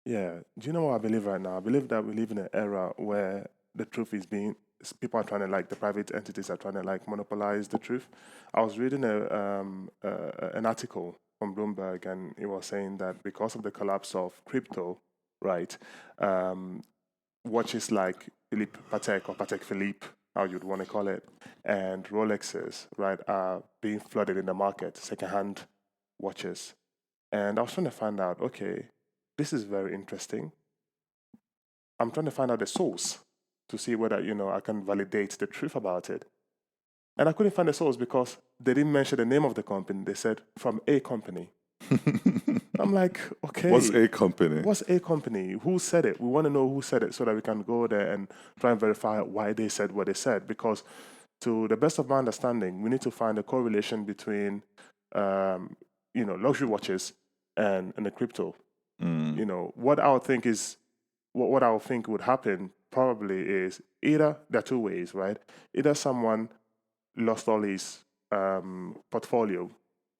Yeah. Do you know what I believe right now? I believe that we live in an era where the truth is being people are trying to like the private entities are trying to like monopolize the truth. I was reading an article from Bloomberg, and it was saying that because of the collapse of crypto, right, um, watches like Philippe Patek or Patek Philippe, how you'd want to call it, and Rolexes, right, are being flooded in the market, secondhand watches. And I was trying to find out, okay, this is very interesting. I'm trying to find out the source to see whether, I can validate the truth about it. And I couldn't find the source because they didn't mention the name of the company. They said from a company. I'm like, What's okay, a company? what's a company? Who said it? We want to know who said it so that we can go there and try and verify why they said what they said. Because to the best of my understanding, we need to find a correlation between, luxury watches and the crypto. Mm. What I would think is what I would think would happen probably is either there are two ways, right? Either someone lost all his portfolio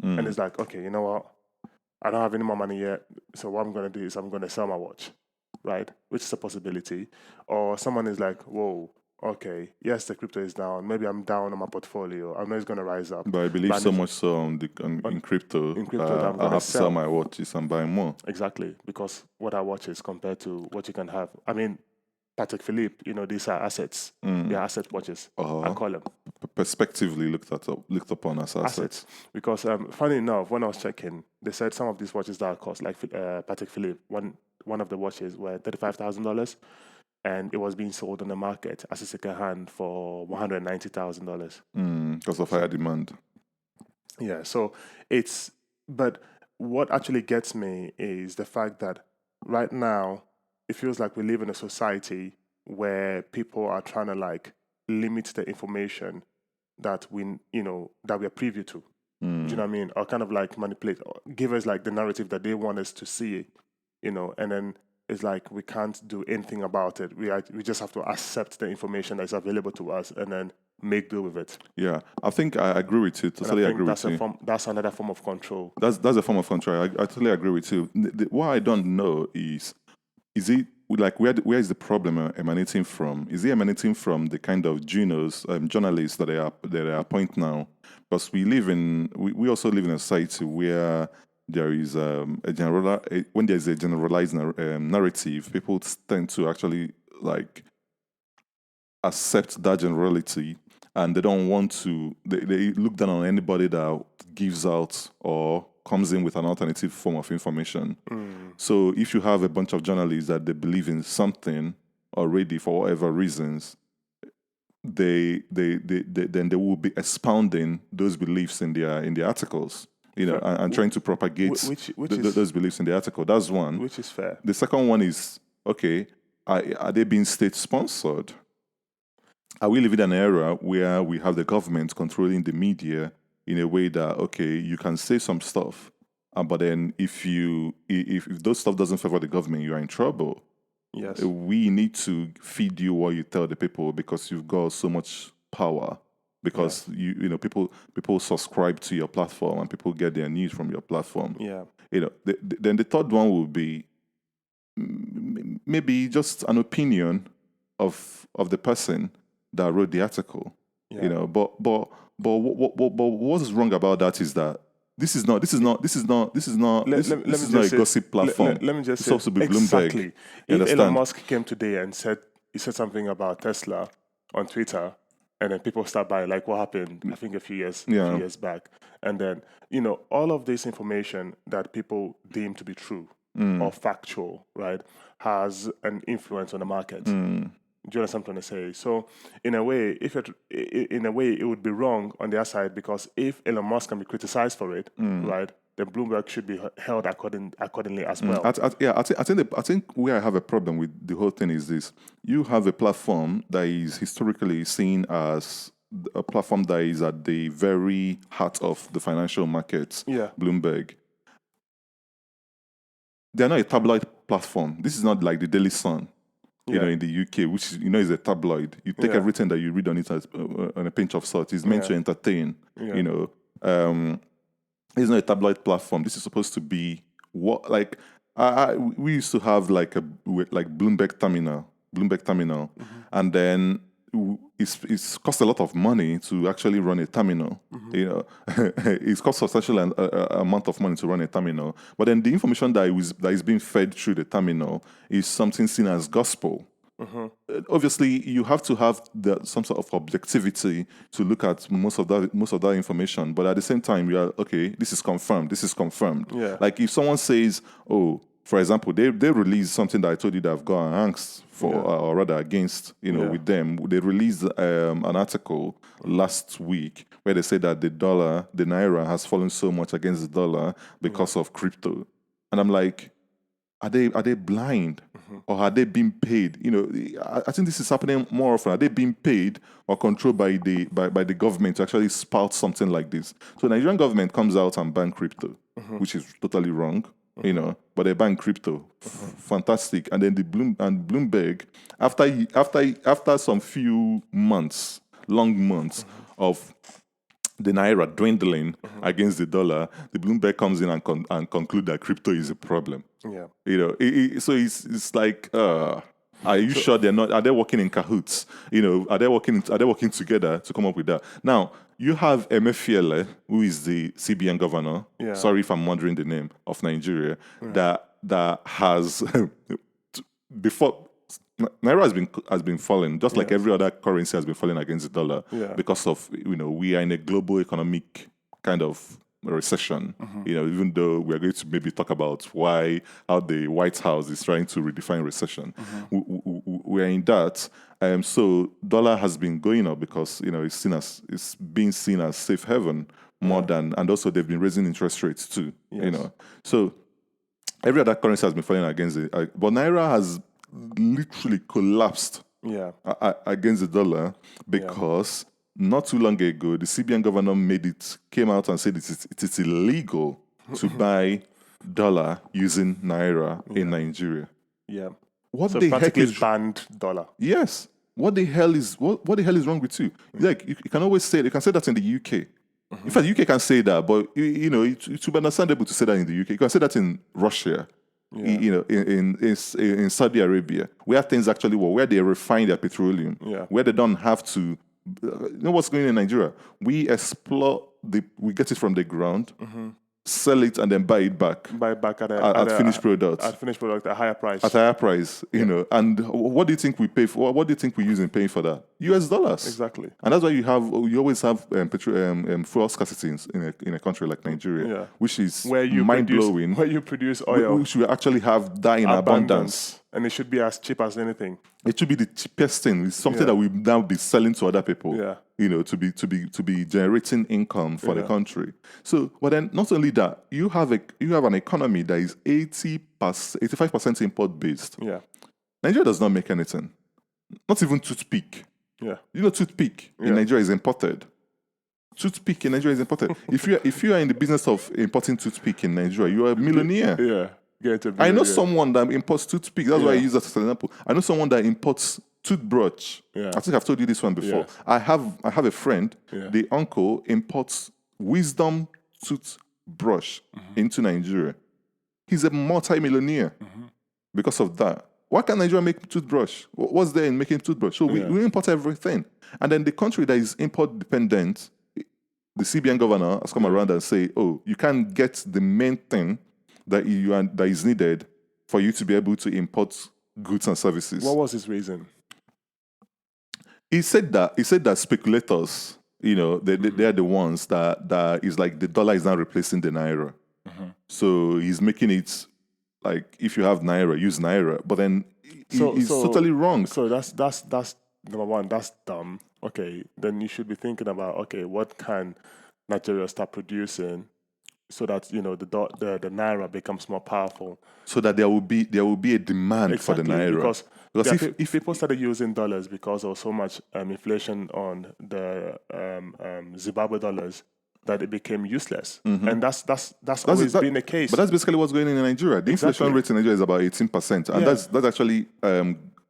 and Mm. is like, okay, you know what? I don't have any more money yet, so what I'm gonna do is I'm gonna sell my watch, right? Which is a possibility. Or someone is like, whoa, okay, yes, the crypto is down. Maybe I'm down on my portfolio. I know it's gonna rise up, But I believe but I so need to, much so on in crypto, in crypto that I'm I gonna have to sell sell. my watches and buy more. Exactly, because what I watch is compared to what you can have. I mean, Patek Philippe, these are assets. They Mm. are asset watches. I Uh, call them Perspectively looked upon as assets assets. because, funny enough, when I was checking, they said some of these watches that cost like Patek Philippe. One of the watches were $35,000, and it was being sold on the market as a second hand for $190,000. Because of higher So demand. yeah, so it's but what actually gets me is the fact that right now it feels like we live in a society where people are trying to like limit the information that that we're privy to. Do you Mm. know what I mean? Or kind of like manipulate, or give us like the narrative that they want us to see, and then it's like we can't do anything about it. We just have to accept the information that's available to us and then make do with it. Yeah, I think I agree with you. And I Totally agree think with you. that's another form of control. That's a form of control. I totally agree with you. What I don't know is it like where is the problem emanating from? Is it emanating from the kind of journalists that they are appointing now? Because we also live in a society where there is when there's a generalized narrative, people tend to actually like accept that generality, and they don't want to they look down on anybody that gives out or comes in with an alternative form of information. Mm, So if you have a bunch of journalists that they believe in something already for whatever reasons, then they will be expounding those beliefs in their articles, fair, and trying to propagate which is those beliefs in the article. That's one. fair. The second one is, okay, are they being state sponsored? Are we living in an era where we have the government controlling the media in a way that, okay, you can say some stuff, but then if those stuff doesn't favor the government, you are in trouble. Yes. We need to feed you what you tell the people because you've got so much power. Yeah. Because people subscribe to your platform and people get their news from your platform. Yeah. Then the third one will be maybe just an opinion of the person that wrote the article. Yeah. But what's wrong about that is that this Let me is not just a say gossip platform. let me just It's say supposed to be Bloomberg. exactly. You If Elon understand? Musk came today and he said something about Tesla on Twitter, and then people start by like what happened, I think a few Yeah. years back, and then all of this information that people deem to be true or factual, right, has an influence on the market. Do you understand what I'm trying to say? So, in a way, it would be wrong on their side because if Elon Musk can be criticized for it, right, then Bloomberg should be held accordingly as well. I think where I have a problem with the whole thing is this: you have a platform that is historically seen as a platform that is at the very heart of the financial markets. Yeah, Bloomberg. They're not a tabloid platform. This is not like the Daily Sun, yeah, in the UK, which is a tabloid. You take yeah, everything that you read on it as on a pinch of salt. It's meant yeah, to entertain. yeah, You know, um, it's not a tabloid platform. This is supposed to be what like We used to have like Bloomberg terminal, and then it's cost a lot of money to actually run a terminal. You know, it's cost substantial amount of money to run a terminal. But then the information that is being fed through the terminal is something seen as gospel. Obviously, you have to have some sort of objectivity to look at most of that information. But at the same time, you are okay. This is confirmed. This is confirmed. Yeah. Like if someone says, "Oh, for example, they released something that I told you that I've got angst for, or rather against, with them." They released an article last week where they said that the naira, has fallen so much against the dollar because of crypto, and I'm like, are they blind, or are they being paid? I think this is happening more often. Are they being paid or controlled by the government to actually spout something like this? So the Nigerian government comes out and ban crypto, which is totally wrong. But they ban crypto, fantastic. And then Bloomberg, after some few months, long months of the naira dwindling against the dollar, the Bloomberg comes in and conclude that crypto is a problem. Yeah. So it's like, are you sure they're not? Are they working in cahoots? Are they working together to come up with that? Now you have Emefiele, who is the CBN governor. Yeah. Sorry if I'm wondering the name of Nigeria. That has before. Naira has been falling, just like every other currency has been falling against the dollar, because of we are in a global economic kind of recession. Even though we are going to maybe talk about how the White House is trying to redefine recession, we are in that. So dollar has been going up because it's being seen as safe haven more than, and also they've been raising interest rates too. So every other currency has been falling against it, but Naira has literally collapsed against the dollar because not too long ago the CBN governor came out and said it is illegal to buy dollar using naira in Nigeria. Yeah. What So the heck practically is banned dollar. Yes. What the hell is wrong with you? Like you can always say you can say that in the UK. In fact, the UK can say that, but it would be understandable to say that in the UK. You can say that in Russia. In Saudi Arabia, where things actually work, where they refine their petroleum, where they don't have to. What's going on in Nigeria? We we get it from the ground, sell it, and then buy it back. At finished product. At finished product at higher price. At higher price, And what do you think we pay for? What do you think we use in paying for that? US dollars. Exactly. And that's why you always have fuel scarcity in a country like Nigeria, which is mind blowing. Where you produce oil, which we actually have that in abundance. And it should be as cheap as anything. It should be the cheapest thing. It's something that we now be selling to other people. To be generating income for the country. So, but then not only that, you have an economy that is 85% import based. Yeah. Nigeria does not make anything. Not even toothpick. Yeah. Toothpick in Nigeria is imported. Toothpick in Nigeria is imported. If you are in the business of importing toothpick in Nigeria, you are a millionaire. Yeah. I know someone that imports toothpick. That's why I use that as an example. I know someone that imports toothbrush. Yeah. I think I've told you this one before. Yes. I have a friend. The uncle imports Wisdom toothbrush into Nigeria. He's a multi-millionaire because of that. Why can't Nigeria make toothbrush? What's there in making toothbrush? So we import everything. And then the country that is import dependent, the CBN governor has come around and say, oh, you can't get the main thing that is needed for you to be able to import goods and services. What was his reason? He said that speculators, they are the ones that is like the dollar is not replacing the naira. So he's making it like if you have naira, use naira. But then he's totally wrong. So that's number one. That's dumb. Okay, then you should be thinking about what can Nigeria start producing so that the naira becomes more powerful. So that there will be a demand for the naira. Because if people started using dollars because there was so much inflation on the Zimbabwe dollars that it became useless, and that's always been the case. But that's basically what's going on in Nigeria. The inflation rate in Nigeria is about 18%, and that's actually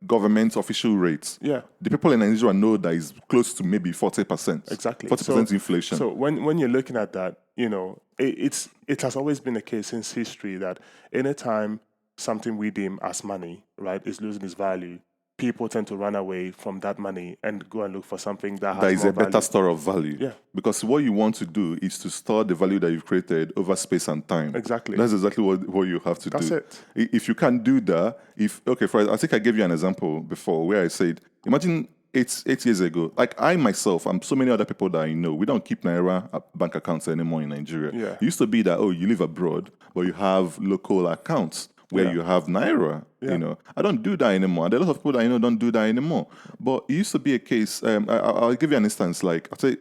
government official rates. Yeah, the people in Nigeria know that is close to maybe 40%. Exactly, 40% inflation. So when you're looking at that, it has always been the case since history that anytime something we deem as money, right, is losing its value, people tend to run away from that money and go and look for something that That has is more a better value. store of value. Yeah. Because what you want to do is to store the value that you've created over space and time. Exactly. That's exactly what you have to That's do. it. If you can't do that, I think I gave you an example before where I said, imagine 8 years ago, like I myself and so many other people that I know, we don't keep Naira bank accounts anymore in Nigeria. Yeah. It used to be that, you live abroad, but you have local accounts where Yeah. you have Naira. Yeah. You know, I don't do that anymore. There are a lot of people that I know don't do that anymore. But it used to be a case. I'll give you an instance. Like I'll say,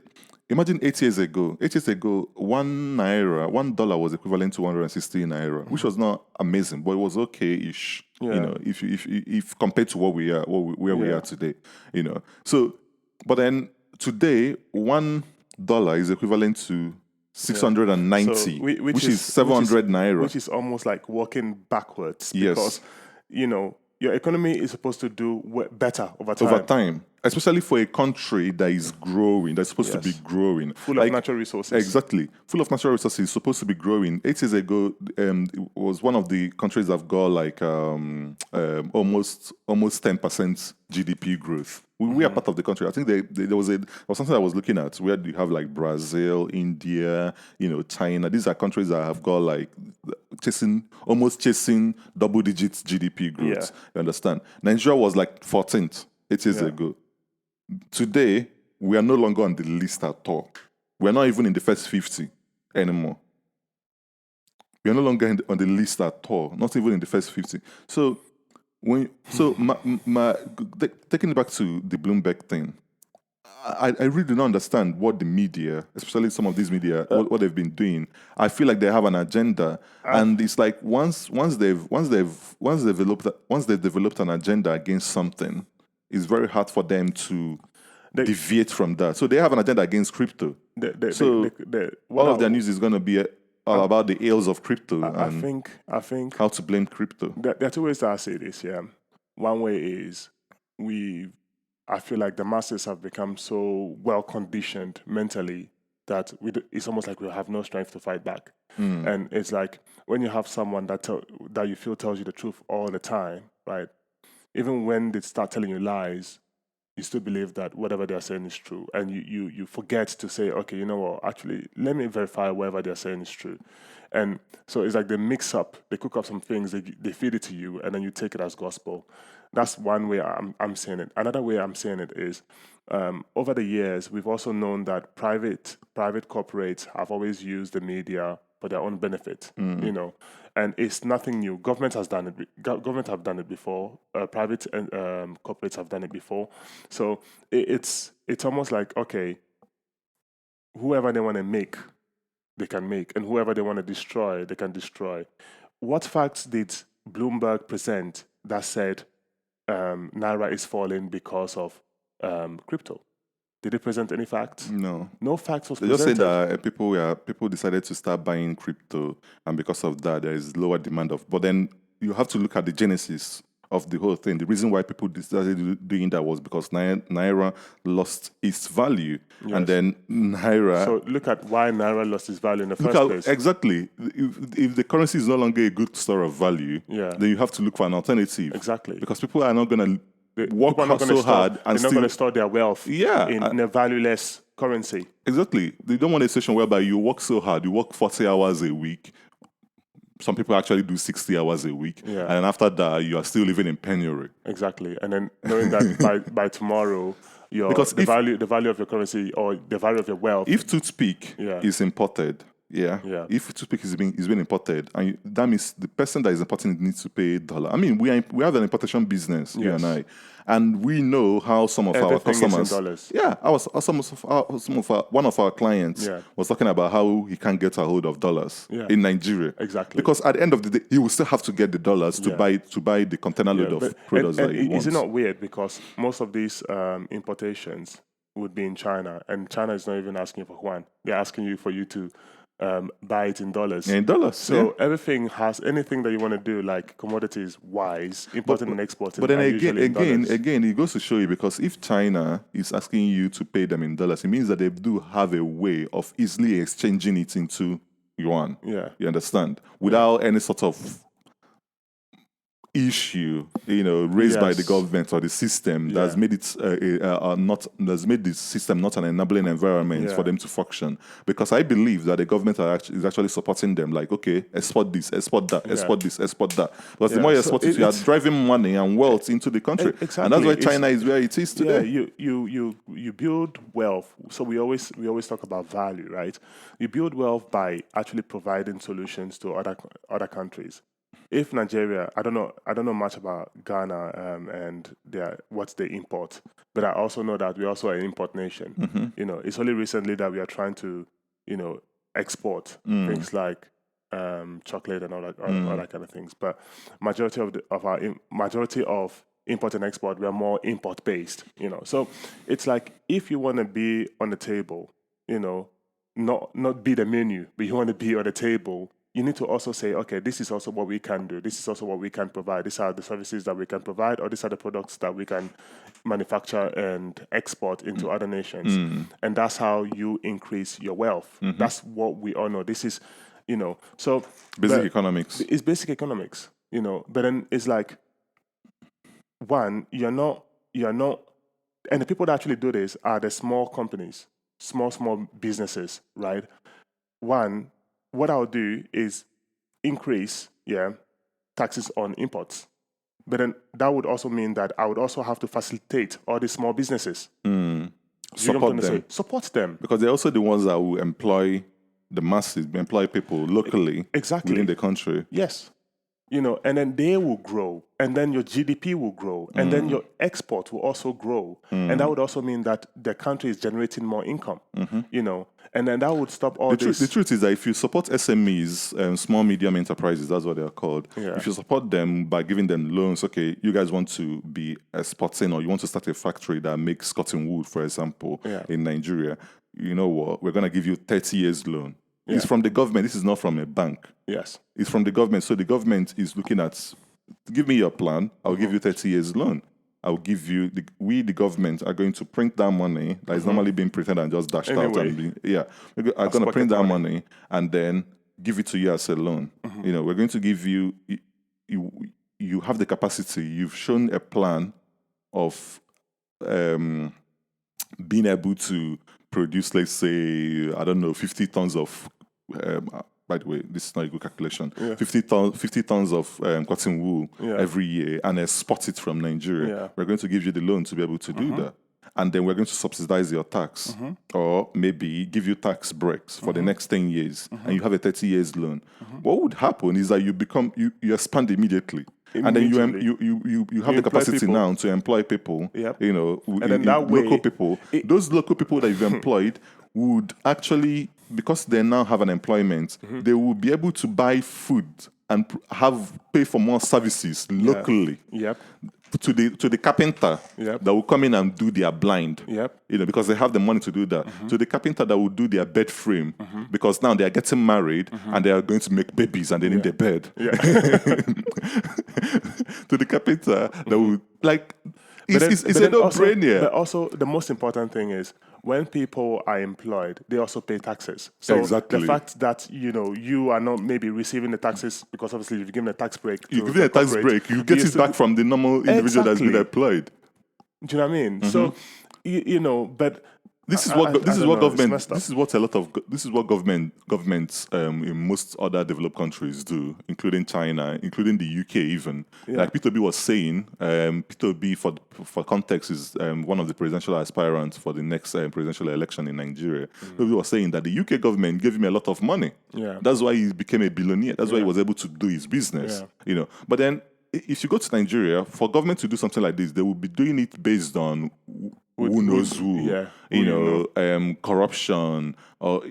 imagine 8 years ago. 8 years ago, $1 was equivalent to 160 naira, which was not amazing, but it was okay-ish. Yeah. You know, if compared to what we are, where we Yeah. are today. You know, so but then today $1 is equivalent to 690, So which is 700 naira. which is almost like walking backwards Yes. because your economy is supposed to do better over time. Over time, especially for a country that is growing, that's supposed to be growing, full of natural resources. Exactly, full of natural resources, supposed to be growing. 8 years ago, it was one of the countries that got like almost 10% GDP growth. We are part of the country. I think there was something I was looking at where you have like Brazil, India, China. These are countries that have got like almost chasing double digits GDP growth. Yeah. You understand? Nigeria was like 14th 8 years ago. Today, we are no longer on the list at all. We're not even in the first 50 anymore. We are no longer on the list at all, not even in the first 50. So, taking it back to the Bloomberg thing, I really do not understand what the media, especially some of these media, what they've been doing. I feel like they have an agenda, and it's like once they've developed an agenda against something, it's very hard for them to deviate from that. So they have an agenda against crypto. All of their news is going to be all about the ills of crypto I think how to blame crypto. There are two ways that I say this. Yeah, one way is I feel like the masses have become so well conditioned mentally that it's almost like we have no strength to fight back. And it's like when you have someone that you feel tells you the truth all the time, right? Even when they start telling you lies, you still believe that whatever they're saying is true, and you forget to say, okay, you know what? Actually, let me verify whatever they're saying is true. And so it's like they mix up, they cook up some things, they feed it to you, and then you take it as gospel. That's one way I'm saying it. Another way I'm saying it is, over the years, we've also known that private corporates have always used the media for their own benefit, and it's nothing new. Government has done it. Government have done it before. Private corporates have done it before. So it's almost like, okay, whoever they want to make, they can make, and whoever they want to destroy, they can destroy. What facts did Bloomberg present that said Naira is falling because of crypto? Did they present any facts? No. No facts was They presented. just said that people decided to start buying crypto, and because of that, there is lower demand of. But then you have to look at the genesis of the whole thing. The reason why people started doing that was because Naira lost its value, and then Naira. So look at why Naira lost its value in the first place. Exactly. If the currency is no longer a good store of value, then you have to look for an alternative. Exactly. Because people are not going to work so hard and they're not going to store their wealth in a valueless currency. Exactly. They don't want a situation whereby you work so hard, you work 40 hours a week. Some people actually do 60 hours a week. Yeah. And after that, you are still living in penury. Exactly. And then knowing that by tomorrow, the value of your currency or the value of your wealth. If toothpick is imported, if toothpick is being imported, and that means the person that is importing it needs to pay $1. I mean, we have an importation business, you and I, and we know how some of our customers, one of our clients was talking about how he can't get a hold of dollars in Nigeria, because at the end of the day, he will still have to get the dollars to buy the container load of products that he wants. Is it not weird because most of these importations would be in China, and China is not even asking for yuan; they're asking you for you to buy it in dollars. In dollars. So anything that you want to do, like commodities wise, importing and exporting. But then again, it goes to show you, because if China is asking you to pay them in dollars, it means that they do have a way of easily exchanging it into yuan. Yeah. You understand? Without any sort of issue, raised by the Yes. government or the system that's made it that's made the system not an enabling environment for them to function. Because I believe that the government is actually supporting them. Like, okay, export this, export that, export this, export that. Because the more you export it, you are driving money and wealth into the country, exactly. and that's why China is where it is today. Yeah, you build wealth. So we always talk about value, right? You build wealth by actually providing solutions to other countries. If Nigeria, I don't know much about Ghana and what they import, but I also know that we're also an import nation. It's only recently that we are trying to, export things like chocolate and all that kind of things. But majority of import and export, we are more import based. So it's like if you want to be on the table, not be the menu, but you want to be on the table. You need to also say, okay, this is also what we can do. This is also what we can provide. These are the services that we can provide, or these are the products that we can manufacture and export into other nations. And that's how you increase your wealth. That's what we all know. This is, so basic economics. It's basic economics, but then it's like, one, you're not, and the people that actually do this are the small companies, small businesses, right? One, what I'll do is increase, taxes on imports. But then that would also mean that I would also have to facilitate all these small businesses. Support them. Because they're also the ones that will employ the masses, employ people locally within the country. Yes. And then they will grow, and then your GDP will grow, and then your export will also grow. And that would also mean that the country is generating more income, and then that would stop all this. The truth is that if you support SMEs, small, medium enterprises, that's what they are called. If you support them by giving them loans, okay, you guys want to be exporting, or you want to start a factory that makes cotton wool, for example, in Nigeria, you know what, we're going to give you 30 years loan. It's from the government. This is not from a bank. Yes. It's from the government. So the government is looking at, give me your plan. I'll give you 30 years loan. I'll give you, the government are going to print that money that is normally being printed and just dashed out. And are going to print that money and then give it to you as a loan. We're going to give you, you have the capacity. You've shown a plan of being able to produce, let's say, 50 tons of, by the way, this is not a good calculation, 50 tons of cotton wool every year and export it from Nigeria. We're going to give you the loan to be able to do that. And then we're going to subsidize your tax, or maybe give you tax breaks for the next 10 years, and you have a 30 years loan. What would happen is that you expand immediately. And then you have the capacity now to employ people, and then that way, local people. Those local people that you've employed would actually, because they now have an employment, they will be able to buy food and pay for more services locally. To the carpenter that will come in and do their blind, because they have the money to do that. To the carpenter that will do their bed frame, because now they are getting married and they are going to make babies and they need their bed. To the carpenter that will, like, it's a no-brainer. But also, the most important thing is, when people are employed, they also pay taxes. So the fact that you are not maybe receiving the taxes, because obviously you've given a tax break. You give a tax break, you get it back from the normal individual that's been employed. Do you know what I mean? So but this is what governments in most other developed countries do, including China, including the UK even. Like Peter B was saying, Peter B, for context, is one of the presidential aspirants for the next presidential election in Nigeria. Peter B was saying that the UK government gave him a lot of money. That's why he became a billionaire. That's why he was able to do his business. But then if you go to Nigeria, for government to do something like this, they will be doing it based on who knows who, corruption, or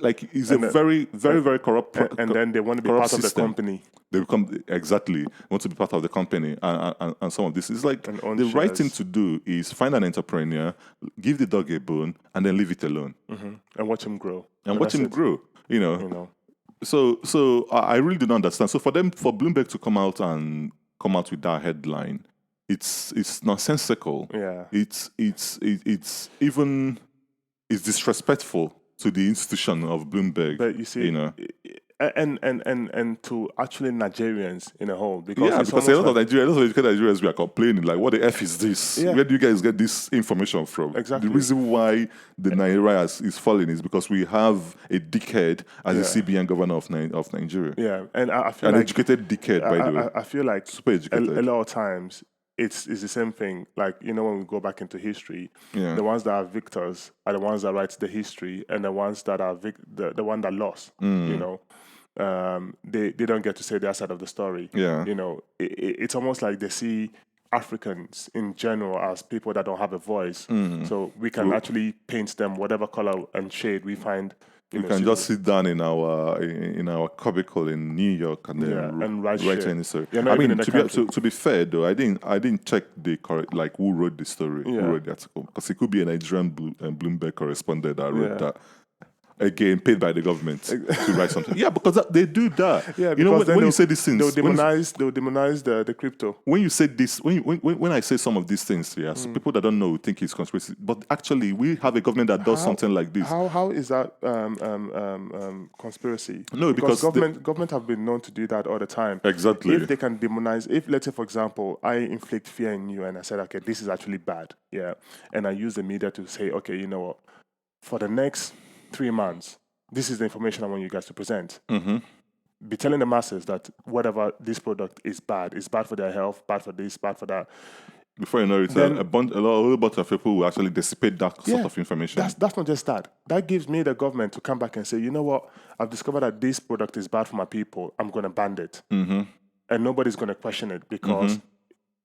like it's a very, very, very corrupt. And then they want to be part of the company. They want to be part of the company, and some of this is like the right thing to do is find an entrepreneur, give the dog a bone, and then leave it alone, and watch him grow. So I really didn't understand. So for Bloomberg to come out with that headline, it's nonsensical. It's disrespectful to the institution of Bloomberg. But you see, you know, and to actually Nigerians in a whole, because yeah, it's because a almost lot of like, Nigerians, a lot of educated Nigerians, we are complaining like, what the f is this? Yeah. Where do you guys get this information from? Exactly. The reason why the Naira is falling is because we have a dickhead as the CBN governor of Nigeria. yeah, and I feel An like educated dickhead, by the way. I feel like Super educated. a lot of times it's the same thing. Like, you know, when we go back into history, Yeah. the ones that are victors are the ones that write the history, and the ones that are the one that lost. You know, they don't get to say their side of the story. Yeah. You know, it's almost like they see Africans in general as people that don't have a voice. So we can actually paint them whatever color and shade we find. We can just sit down in our cubicle in New York and then and write any story. You're not I even mean, in the to be fair though, I didn't check the correct, like, who wrote the story, who wrote the article, because it could be a Nigerian Bloomberg correspondent that wrote that. Again, paid by the government to write something. Yeah, because they do that. Yeah, you know, when you say these things, they'll demonize the crypto. When you say this, when I say some of these things, yes, people that don't know think it's conspiracy. But actually, we have a government that does something like this. How is that conspiracy? No, because government have been known to do that all the time. Exactly. If they can demonize, if, let's say, for example, I inflict fear in you and I said, okay, this is actually bad, yeah, and I use the media to say, okay, you know what, for the next 3 months, this is the information I want you guys to present. Be telling the masses that whatever this product is bad for their health, bad for this, bad for that. Before you know it, a whole bunch of people will actually dissipate that sort of information. That's not just that. That gives me the government to come back and say, you know what, I've discovered that this product is bad for my people. I'm going to ban it. And nobody's going to question it because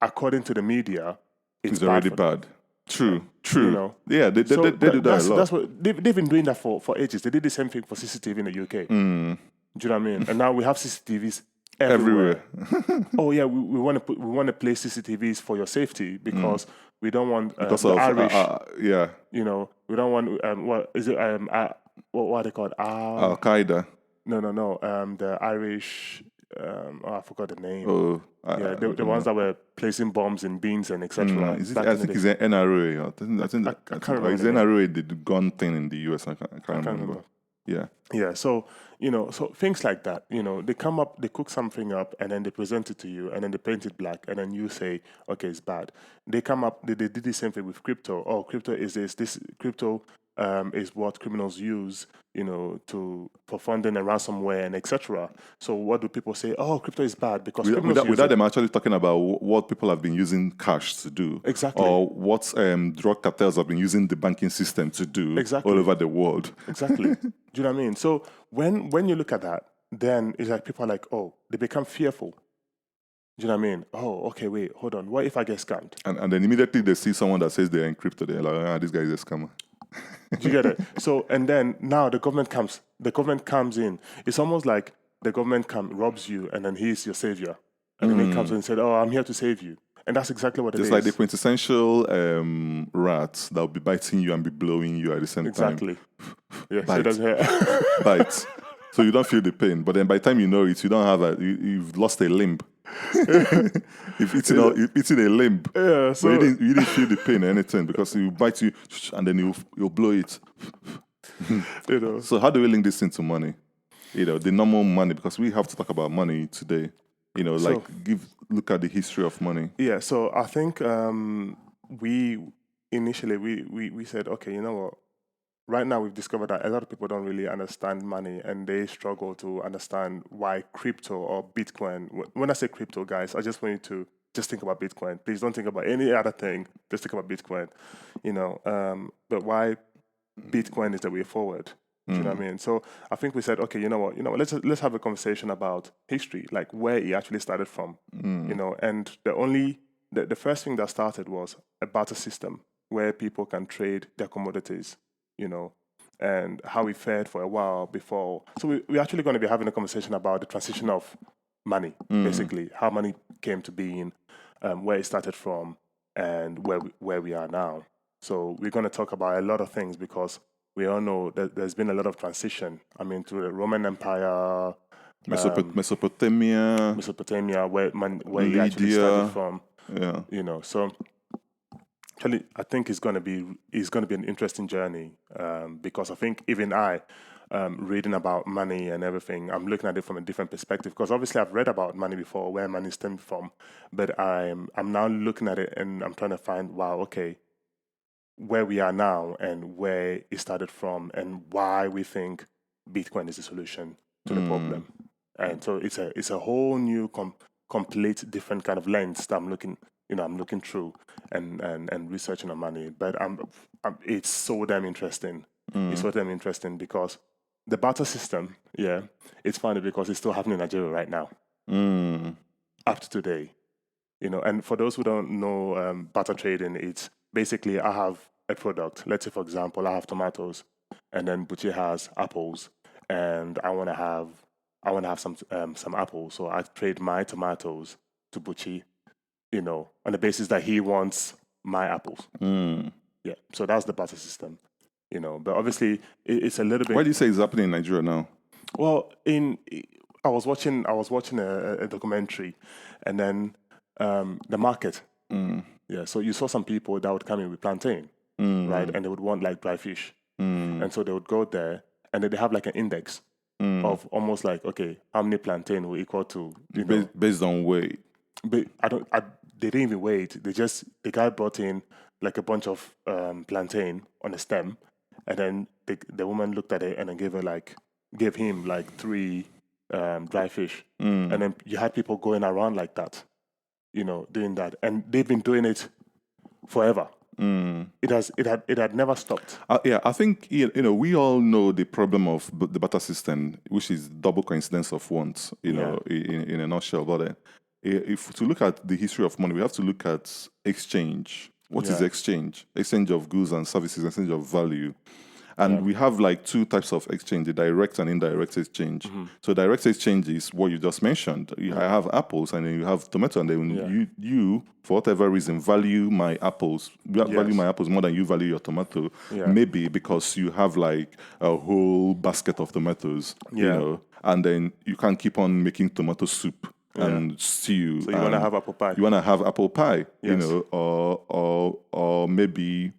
according to the media, it's already bad. True. You know? Yeah, they do that a lot. That's what they've been doing that for ages. They did the same thing for CCTV in the UK. Do you know what I mean? And now we have CCTVs everywhere. Oh yeah, we want to place CCTVs for your safety because we don't want the Irish. You know, we don't want what is it? What are they called? Al Qaeda. No. The Irish. I forgot the name. Oh, the ones that were placing bombs in bins and etc. I think it's an NRA. I think can't remember. It's NRA, the gun thing in the US. I can't remember. Yeah. So, you know, so things like that, you know, they come up, they cook something up, and then they present it to you, and then they paint it black, and then you say, okay, it's bad. They come up, they did the same thing with crypto. Oh, crypto is this crypto is what criminals use, you know, for funding and ransomware and etc. So what do people say? Oh, crypto is bad because without them actually talking about what people have been using cash to do, exactly, or what drug cartels have been using the banking system to do, exactly, all over the world. Exactly. Do you know what I mean? So when you look at that, then it's like people are like, oh, they become fearful. Do you know what I mean? Oh, okay, wait, hold on. What if I get scammed? And then immediately they see someone that says they're in crypto, they're like, this guy is a scammer. Do you get it? So, and then now the government comes in. It's almost like the government robs you, and then he's your savior. And then he comes in and said, oh, I'm here to save you. And that's exactly what it is. It's like the quintessential rat that will be biting you and be blowing you at the same time. Exactly. Yeah, bite. So bite. So you don't feel the pain. But then by the time you know it, you don't have you've lost a limb. You've eaten a limb. Yeah, so but you didn't feel the pain or anything because you bite you and then you'll blow it. You know. So how do we link this into money? You know, the normal money, because we have to talk about money today. You know, like look at the history of money. Yeah, so I think we said, okay, you know what? Right now we've discovered that a lot of people don't really understand money, and they struggle to understand why crypto or Bitcoin. When I say crypto, guys, I just want you to just think about Bitcoin. Please don't think about any other thing. Just think about Bitcoin. You know, but why Bitcoin is the way forward. Do you know what I mean? So I think we said, okay, you know what? Let's have a conversation about history, like where it actually started from. You know, and the first thing that started was a barter system where people can trade their commodities. You know, and how we fared for a while before. So we're actually going to be having a conversation about the transition of money, basically, how money came to being, where it started from, and where we are now. So we're going to talk about a lot of things because we all know that there's been a lot of transition. I mean, through the Roman Empire, Mesopotamia, where it actually started from. Yeah, you know. So Actually, I think it's gonna be an interesting journey, because I think even reading about money and everything, I'm looking at it from a different perspective. Because obviously I've read about money before, where money stemmed from, but I'm now looking at it and I'm trying to find, wow, okay, where we are now and where it started from and why we think Bitcoin is the solution to the Mm. problem. And so it's a whole new complete different kind of lens that I'm looking through and researching on money. But it's so damn interesting. It's so damn interesting because the barter system, yeah, it's funny because it's still happening in Nigeria right now, Mm. up to today. And for those who don't know, barter trading, it's basically I have a product. Let's say, for example, I have tomatoes, and then Buchi has apples, and I want to have some apples. So I trade my tomatoes to Buchi, on the basis that he wants my apples. Mm. Yeah. So that's the barter system. But obviously it's a little Why bit. do you say it's happening in Nigeria now? Well, I was watching a documentary, and then the market. Mm. Yeah, so you saw some people that would come in with plantain, right? Mm. And they would want like dry fish. Mm. And so they would go there and then they have like an index Mm. of almost like, okay, how many plantain will equal to, Based on weight. but they didn't even wait. The guy brought in like a bunch of plantain on a stem. And then the woman looked at it and then gave him like three dry fish. And then you had people going around like that, doing that. And they've been doing it forever. It had never stopped. Yeah, I think we all know the problem of the barter system, which is double coincidence of wants. In a nutshell. But if to look at the history of money, we have to look at exchange. What is Yeah. exchange? Exchange of goods and services, exchange of value. And Yeah. we have like two types of exchange, the direct and indirect exchange. So direct exchange is what you just mentioned. I have apples and then you have tomato, and then you for whatever reason value my apples, value Yes. my apples more than you value your tomato. Yeah. Maybe because you have like a whole basket of tomatoes, Yeah. and then you can't keep on making tomato soup and stew. So you want to have apple pie? You want to have apple pie, Yes. or maybe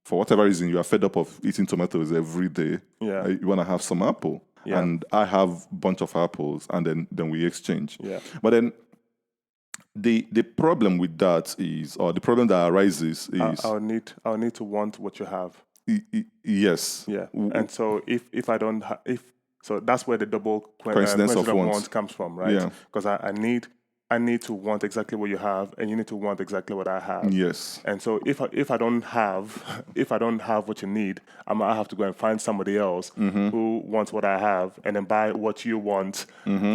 for whatever reason you are fed up of eating tomatoes every day. Yeah. You want to have some apple, Yeah. and I have a bunch of apples, and then we exchange. Yeah. But then the problem with that is, or the problem that arises is, I'll need to want what you have. yes, Yeah. And so if I don't so that's where the double Coincidence of wants. comes from, right? Yeah. Because I need to want exactly what you have, and you need to want exactly what I have. yes, And so if I don't have what you need, I have to go and find somebody else who wants what I have, and then buy what you want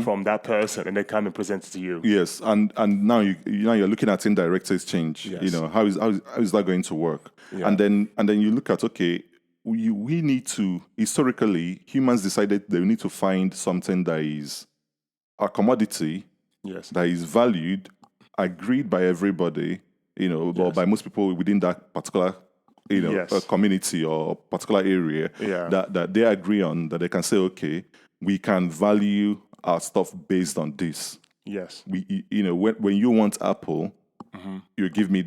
from that person, and they come and present it to you. yes, and now you're looking at indirect exchange. Yes. How is that going to work? Yeah. And then you look at, okay, we need to, historically, humans decided they need to find something that is a commodity, Yes. that is valued, agreed by everybody, or by most people within that particular, Yes. community or particular area, Yeah. that they agree on, that they can say, okay, we can value our stuff based on this. Yes. When you want apple, you give me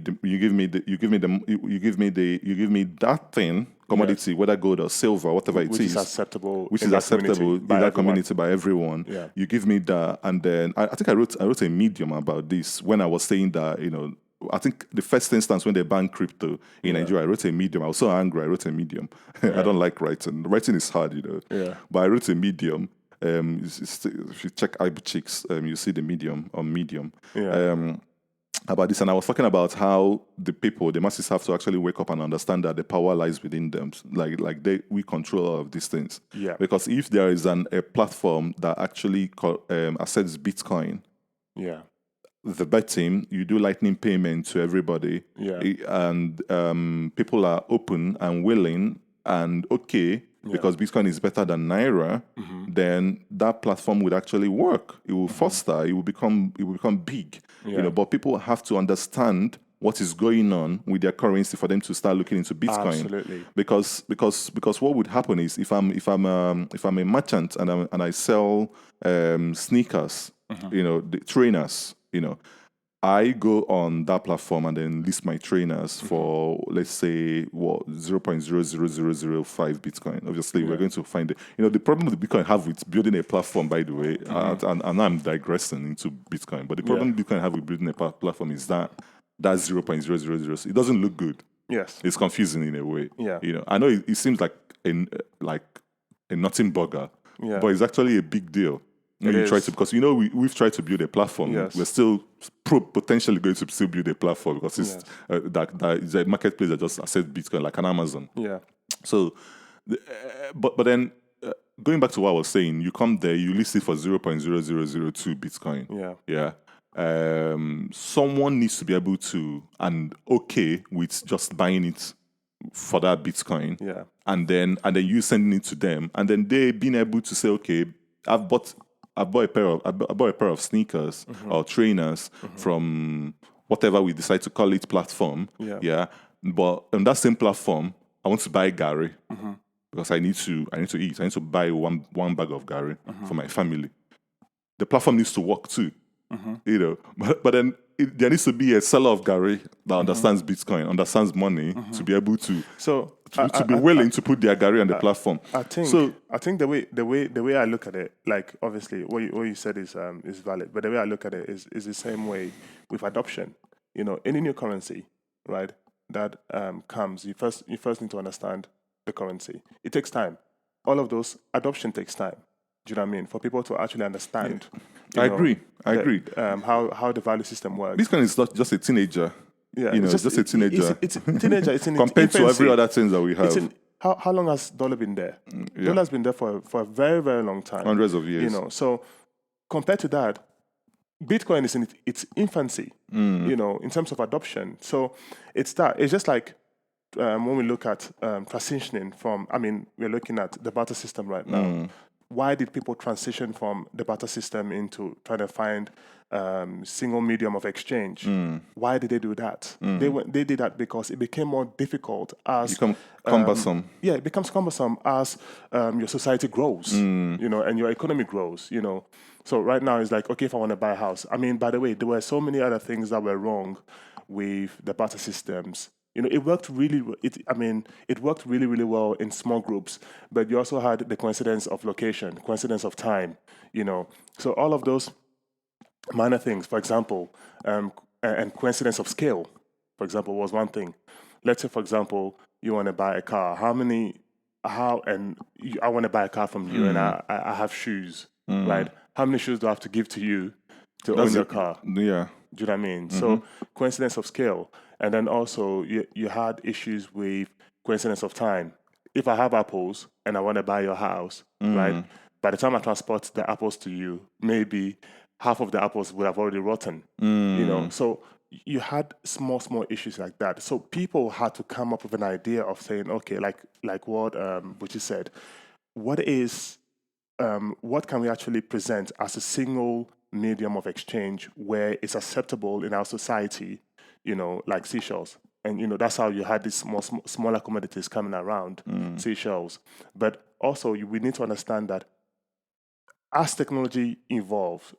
that thing, commodity, whether gold or silver, whatever it Which is, is acceptable. which in is that acceptable community in by that everyone. community by everyone. Yeah. You give me that, and then I think I wrote a Medium about this when I was saying that, I think the first instance when they banned crypto in Nigeria, I wrote a Medium. I was so angry. I wrote a Medium. I don't like writing. Writing is hard, Yeah. But I wrote a Medium. If you check iBooks, you see the Medium on Medium. Yeah. About this, and I was talking about how the masses have to actually wake up and understand that the power lies within them. We control all of these things. Yeah. Because if there is a platform that actually accepts Bitcoin, Yeah. the betting, you do lightning payment to everybody, Yeah. and people are open and willing and okay, because Bitcoin is better than Naira, then that platform would actually work. It will foster. It will become big. Yeah. But people have to understand what is going on with their currency for them to start looking into Bitcoin. Absolutely. Because what would happen is, if I'm a merchant and I sell sneakers, the trainers, I go on that platform and then list my trainers for, let's say, what, 0.00005 Bitcoin. Obviously, we're going to find it. The problem that Bitcoin have with building a platform, by the way, and I'm digressing into Bitcoin, but the problem Bitcoin have with building a platform is that 0.000, it doesn't look good. Yes. It's confusing in a way. Yeah. I know it seems like a nothing burger, but it's actually a big deal. When you try to, because we've tried to build a platform. Yes. We're still potentially going to still build a platform because it's that is a marketplace that just accepts Bitcoin like an Amazon. Yeah. So, but then going back to what I was saying, you come there, you list it for 0.0002 Bitcoin. Yeah. Yeah. Someone needs to be able to and okay with just buying it for that Bitcoin. Yeah. And then you sending it to them, and then they being able to say, okay, I bought a pair of sneakers or trainers from whatever we decide to call it platform. Yeah. But on that same platform, I want to buy Gary because I need to eat. I need to buy one bag of Gary for my family. The platform needs to work too. But then there needs to be a seller of Gary that understands Bitcoin, understands money, to be able to be willing to put their Gary on the platform. I think the way I look at it, like obviously what you said is valid, but the way I look at it is the same way with adoption. Any new currency, right, that comes, you first need to understand the currency. It takes time. All of those adoption takes time. Do you know what I mean? For people to actually understand. I agree. How the value system works. Bitcoin is not just a teenager. Yeah, it's just a teenager. It's a teenager. It's in compared its to infancy. every other thing that we have. How long has dollar been there? Dollar's been there for a very, very long time. Hundreds of years. So compared to that, Bitcoin is in its infancy. In terms of adoption. So it's just like when we look at transitioning from. We're looking at the barter system right now. Why did people transition from the barter system into trying to find single medium of exchange? Why did they do that? They did that because it became more difficult as become cumbersome. It becomes cumbersome as your society grows, and your economy grows. So right now it's like, okay, if I want to buy a house. By the way, there were so many other things that were wrong with the barter systems. It worked really. It worked really, really well in small groups, but you also had the coincidence of location, coincidence of time. So all of those minor things, for example, and coincidence of scale, for example, was one thing. Let's say, for example, you want to buy a car. I want to buy a car from you, and I have shoes, right? How many shoes do I have to give to you to own your car? Yeah. Do you know what I mean? So coincidence of scale. And then also you had issues with coincidence of time. If I have apples and I want to buy your house, right? By the time I transport the apples to you, maybe half of the apples would have already rotten. So you had small issues like that. So people had to come up with an idea of saying, okay, like what Buchi said, what can we actually present as a single medium of exchange where it's acceptable in our society, like seashells. And, that's how you had these smaller commodities coming around, seashells. But also we need to understand that as technology evolves,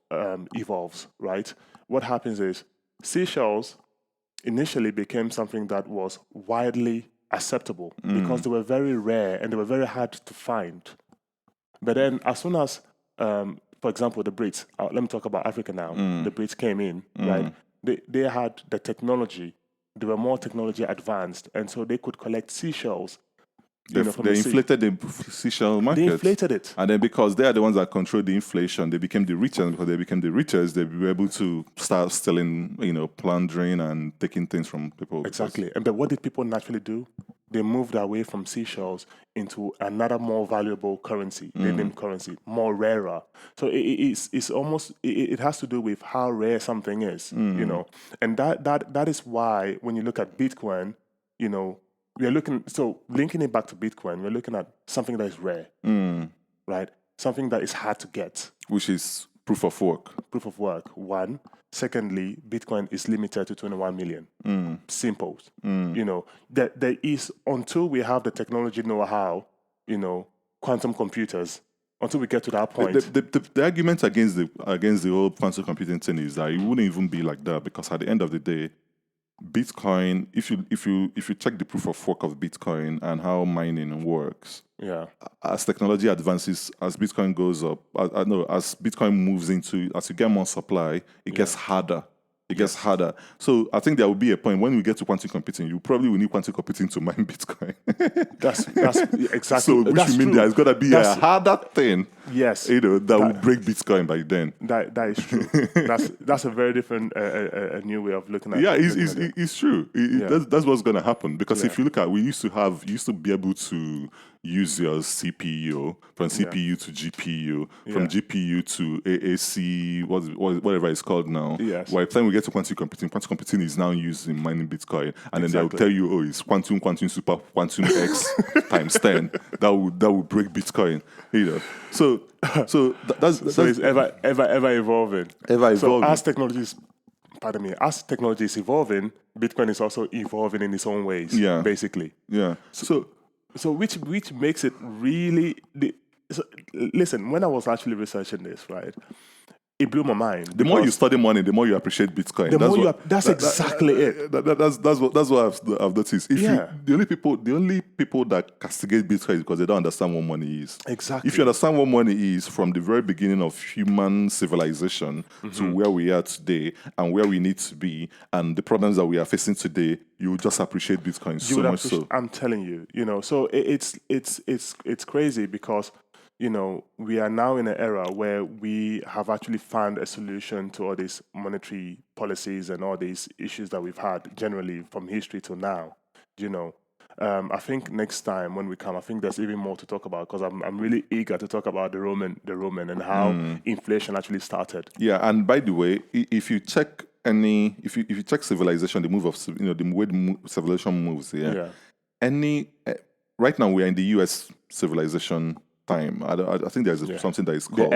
right, what happens is seashells initially became something that was widely acceptable because they were very rare and they were very hard to find. But then as soon as, for example, the Brits, let me talk about Africa now, the Brits came in, right? They had the technology, they were more technology advanced, and so they could collect seashells. They inflated the seashell market. They inflated it. And then because they are the ones that control the inflation, they became the richest. And because they became the richest, they were able to start stealing, plundering and taking things from people. Exactly. But what did people naturally do? They moved away from seashells into another more valuable currency, named currency, more rarer. So it's almost, it has to do with how rare something is, And that is why when you look at Bitcoin, linking it back to Bitcoin, we're looking at something that is rare, right? Something that is hard to get. Which is proof of work. Proof of work, one. Secondly, Bitcoin is limited to 21 million. Simple. There is, until we have the technology know-how, quantum computers, until we get to that point. The argument against the whole quantum computing thing is that it wouldn't even be like that, because at the end of the day, Bitcoin, if you check the proof of work of Bitcoin and how mining works, as technology advances, as Bitcoin goes up, as Bitcoin moves into, as you get more supply, it gets harder. It gets harder. So I think there will be a point when we get to quantum computing, you probably will need quantum computing to mine Bitcoin. That's exactly. So which that's means true. there's got to be a harder thing. Yes. That will break Bitcoin by then. That is true. that's a very different, a new way of looking at. Yeah, it's true. That's what's going to happen, because if you look at, we used to be able to use your CPU from CPU to GPU, from GPU to AAC, whatever it's called now. Yes. By the time we get to quantum computing is now used in mining Bitcoin, and then they'll tell you, oh, it's quantum super quantum X times 10. That would break Bitcoin. So it's ever evolving. Ever evolving. So as technology is evolving, Bitcoin is also evolving in its own ways. Yeah. Basically. Yeah. So which makes it really. Listen, when I was actually researching this, right, it blew my mind. The more you study money, the more you appreciate Bitcoin. That's exactly it. That's what I've noticed. The only people that castigate Bitcoin is because they don't understand what money is. Exactly. If you understand what money is from the very beginning of human civilization to where we are today and where we need to be and the problems that we are facing today, you will just appreciate Bitcoin so much. So I'm telling you, so it's crazy because, we are now in an era where we have actually found a solution to all these monetary policies and all these issues that we've had generally from history to now. I think next time when we come, I think there's even more to talk about, because I'm really eager to talk about the Roman and how inflation actually started. Yeah, and by the way, if you check if you check civilization, the move of the way civilization moves, right now we are in the U.S. civilization time. I think there's something that is called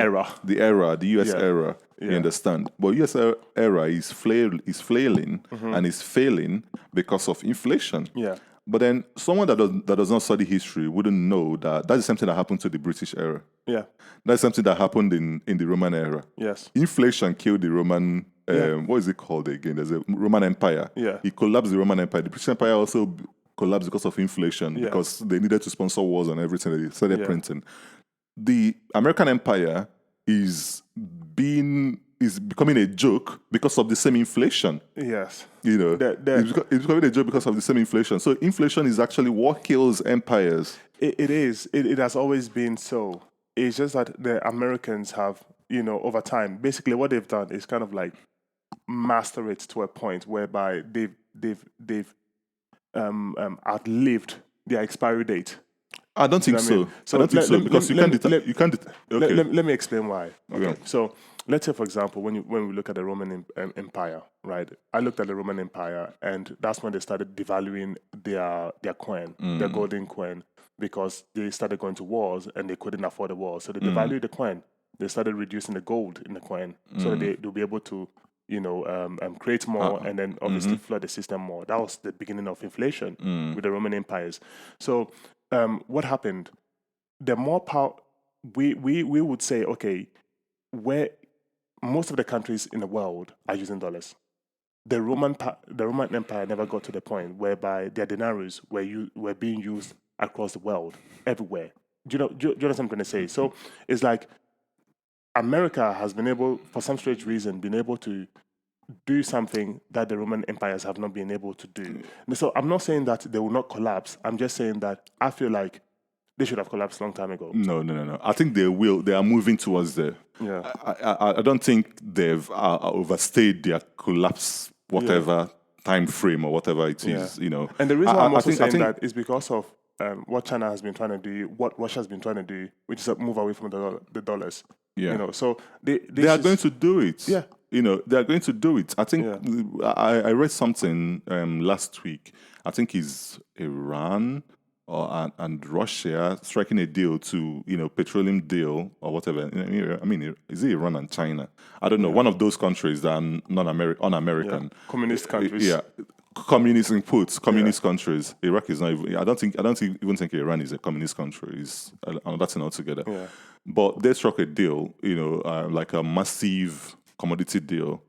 the US era. You understand? But US era is flailing and is failing because of inflation. Yeah. But then someone that does not study history wouldn't know that is something that happened to the British era. Yeah. That's something that happened in the Roman era. Yes. Inflation killed the Roman. What is it called again? There's a Roman Empire. Yeah. It collapsed the Roman Empire. The British Empire also collapsed because of inflation, because they needed to sponsor wars and everything. They started printing. The American Empire is becoming a joke because of the same inflation. Yes. It's becoming a joke because of the same inflation. So inflation is actually what kills empires. It is. It has always been so. It's just that the Americans have, over time, basically what they've done is kind of like master it to a point whereby they've outlived their expiry date. I don't think so. I don't think so, because you can't. Okay. Let me explain why. Okay. Yeah. So let's say, for example, when we look at the Roman Empire, right? I looked at the Roman Empire, and that's when they started devaluing their coin, their golden coin, because they started going to wars and they couldn't afford the wars. So they devalued the coin. They started reducing the gold in the coin so that they'll be able to, create more and then obviously flood the system more. That was the beginning of inflation with the Roman empires. So what happened? The more power we would say, okay, where most of the countries in the world are using dollars. The Roman Empire never got to the point whereby their denarii were being used across the world, everywhere. Do you understand what I'm trying to say? So it's like America has been able, for some strange reason, to do something that the Roman empires have not been able to do. So I'm not saying that they will not collapse. I'm just saying that I feel like they should have collapsed a long time ago. No. I think they will. They are moving towards there. Yeah. I don't think they've overstayed their collapse, whatever time frame or whatever it is. And the reason why I'm also saying that is because of what China has been trying to do, what Russia has been trying to do, which is move away from the dollars. Yeah. So they are going to do it. Yeah. They are going to do it. I think I read something last week. I think it's Iran and Russia striking a deal to, petroleum deal or whatever. I mean, is it Iran and China? I don't know. One of those countries that are un-American. Communist countries. Yeah. communist inputs, communist countries. Iraq is not even. I don't even think Iran is a communist country. It's another thing altogether. Yeah. But they struck a deal, like a massive commodity deal,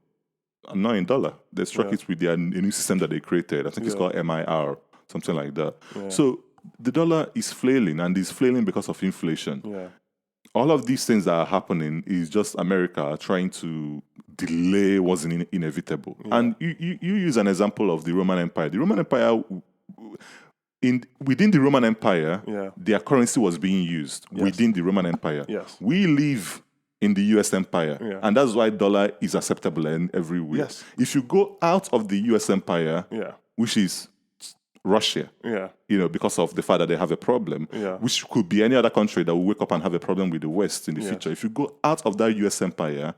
not in dollar. They struck it with a new system that they created. I think it's called MIR, something like that. Yeah. So the dollar is flailing, and it's flailing because of inflation. Yeah. All of these things that are happening is just America trying to delay what's inevitable. And you use an example of the Roman Empire. The Roman Empire, within the Roman Empire, their currency was being used within the Roman Empire. Yes. We live in the US Empire, and that's why dollar is acceptable in every way. Yes. If you go out of the US Empire, which is Russia, because of the fact that they have a problem, which could be any other country that will wake up and have a problem with the West in the future. If you go out of that US empire,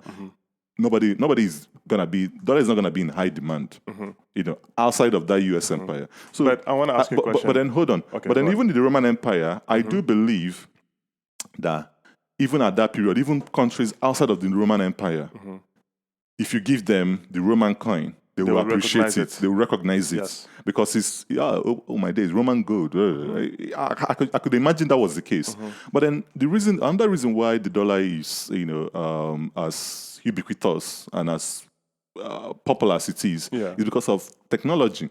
nobody is gonna be, dollar is not gonna be in high demand, outside of that US empire. So, but I want to ask you a question. But then hold on. Okay, but then even in the Roman Empire, I do believe that even at that period, even countries outside of the Roman Empire, if you give them the Roman coin, they will appreciate it. They will recognize it because it's oh my days, Roman gold. I could imagine that was the case. But then another reason why the dollar is as ubiquitous and as popular as it is because of technology.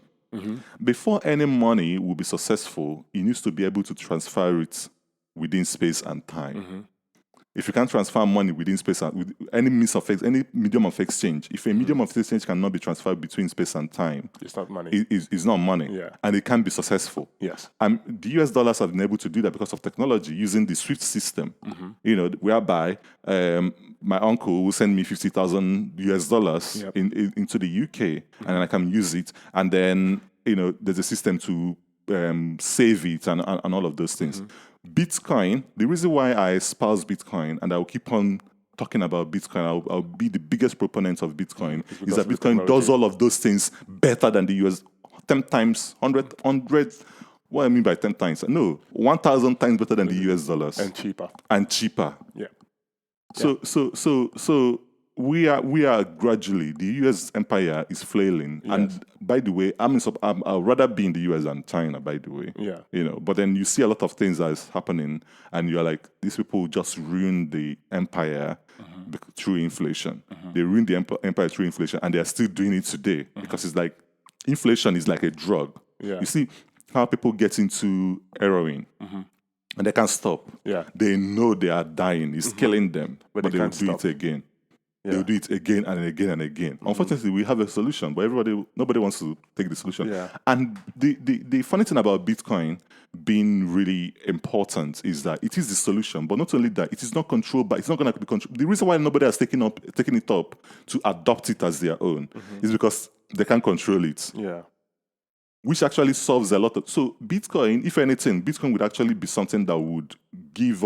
Before any money will be successful, it needs to be able to transfer it within space and time. If you can't transfer money within space and with any medium of exchange, if a medium of exchange cannot be transferred between space and time, it's not money. It's not money, and it can be successful. Yes, and the US dollars have been able to do that because of technology, using the SWIFT system. Whereby my uncle will send me $50,000 into the UK, and I can use it, and then there's a system to save it and all of those things. Bitcoin, the reason why I espouse Bitcoin and I will keep on talking about Bitcoin, I'll be the biggest proponent of Bitcoin, is that Bitcoin does all of those things better than the US, 10 times, 100, what I mean by 10 times? No, 1,000 times better than the US dollars. And cheaper. Yeah. So we are gradually, the US empire is flailing. Yes. And by the way, I'd rather be in the US than China, by the way. Yeah. But then you see a lot of things that's happening, and you're like, these people just ruined the empire through inflation. They ruined the empire through inflation, and they're still doing it today because it's like, inflation is like a drug. Yeah. You see how people get into heroin. And they can't stop. Yeah. They know they are dying. It's killing them. But they will do it again. Yeah. They will do it again and again and again. Unfortunately, we have a solution, but nobody wants to take the solution. Yeah. And the funny thing about Bitcoin being really important is that it is the solution. But not only that, it is not controlled by, it's not going to be controlled. The reason why nobody has taken it up to adopt it as their own is because they can't control it. Yeah. Which actually solves a lot of... So Bitcoin, if anything, Bitcoin would actually be something that would get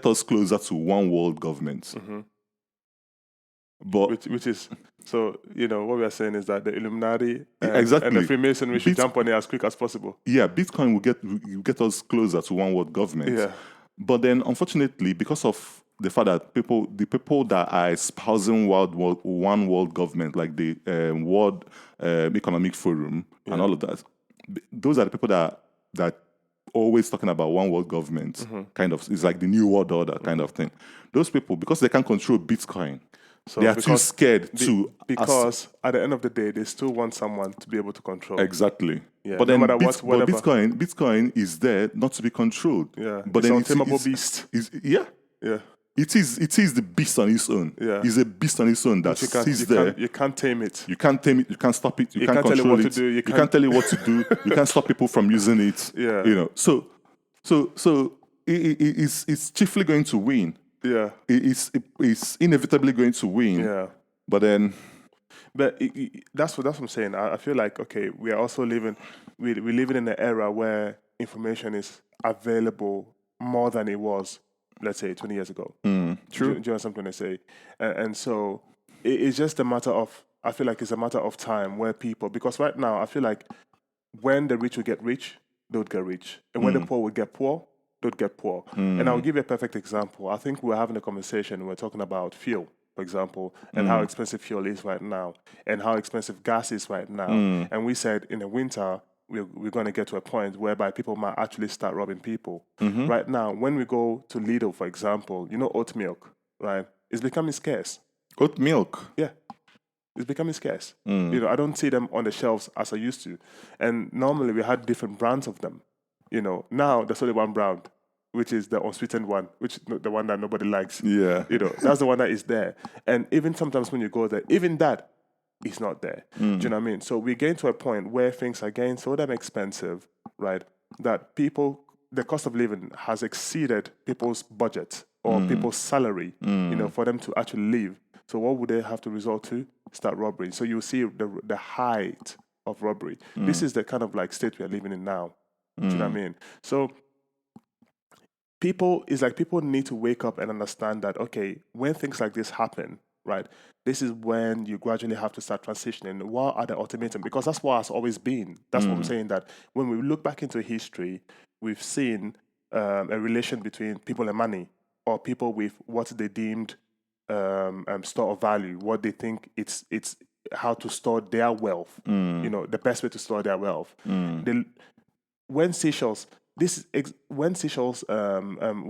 us closer to one world government. But which is, so, what we are saying is that the Illuminati and exactly. the Freemasonry should jump on it as quick as possible. Yeah, Bitcoin will get us closer to one world government. Yeah. But then, unfortunately, because of the fact that the people that are espousing one world government, like the World Economic Forum and all of that, those are the people that always talking about one world government, kind of, it's like the new world order kind of thing. Those people, because they can't control Bitcoin, so they are too scared because at the end of the day, they still want someone to be able to control. Exactly. Yeah. But then Bitcoin is there not to be controlled. Yeah. But it's then an untamable beast. Yeah. It is the beast on its own. Yeah. It's a beast on its own that sits there. You can't tame it. You can't tame it. You can't stop it. You can't control it. You can't tell it what to do. You can't stop people from using it. Yeah. So it's chiefly going to win. Yeah. It's inevitably going to win. Yeah. But then... But that's what I'm saying. I feel like, okay, we are also living in an era where information is available more than it was, let's say, 20 years ago. True. Do you know something I say? And so it's just a matter of, I feel like it's a matter of time where people, because right now I feel like when the rich will get rich, they would get rich. And when the poor will get poor, they would get poor. And I'll give you a perfect example. I think we were having a conversation, we were talking about fuel. for example, and how expensive fuel is right now, and how expensive gas is right now. And we said in the winter, we're going to get to a point whereby people might actually start robbing people. Right now, when we go to Lidl, for example, oat milk, right? It's becoming scarce. Oat milk. Yeah. It's becoming scarce. I don't see them on the shelves as I used to. And normally we had different brands of them. Now there's only one brand, which is the unsweetened one, which is the one that nobody likes. Yeah. That's the one that is there. And even sometimes when you go there, even that is not there. Do you know what I mean? So we're getting to a point where things are getting so damn expensive, right? That the cost of living has exceeded people's budget or people's salary, for them to actually live. So what would they have to resort to? Start robbery. So you see the height of robbery. This is the kind of like state we are living in now. Do you know what I mean? So people need to wake up and understand that, okay, when things like this happen, right, this is when you gradually have to start transitioning. What are the ultimatum? Because that's what has always been. That's what I'm saying, that when we look back into history, we've seen a relation between people and money, or people with what they deemed store of value, what they think it's how to store their wealth, the best way to store their wealth. When seashells, when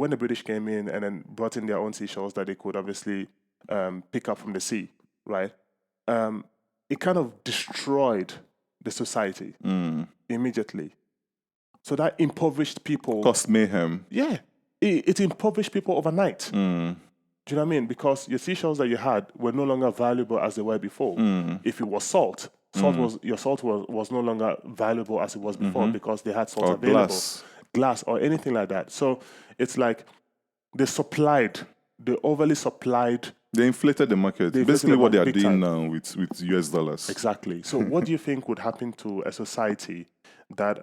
the British came in and then brought in their own seashells that they could obviously pick up from the sea, right? It kind of destroyed the society immediately. So that impoverished people. Caused mayhem. Yeah, it impoverished people overnight. Do you know what I mean? Because your seashells that you had were no longer valuable as they were before. If it was salt was no longer valuable as it was before, because they had salt Or available, glass or anything like that. So it's like they overly supplied. They inflated the market. Basically, what they are doing now with US dollars. Exactly. So what do you think would happen to a society that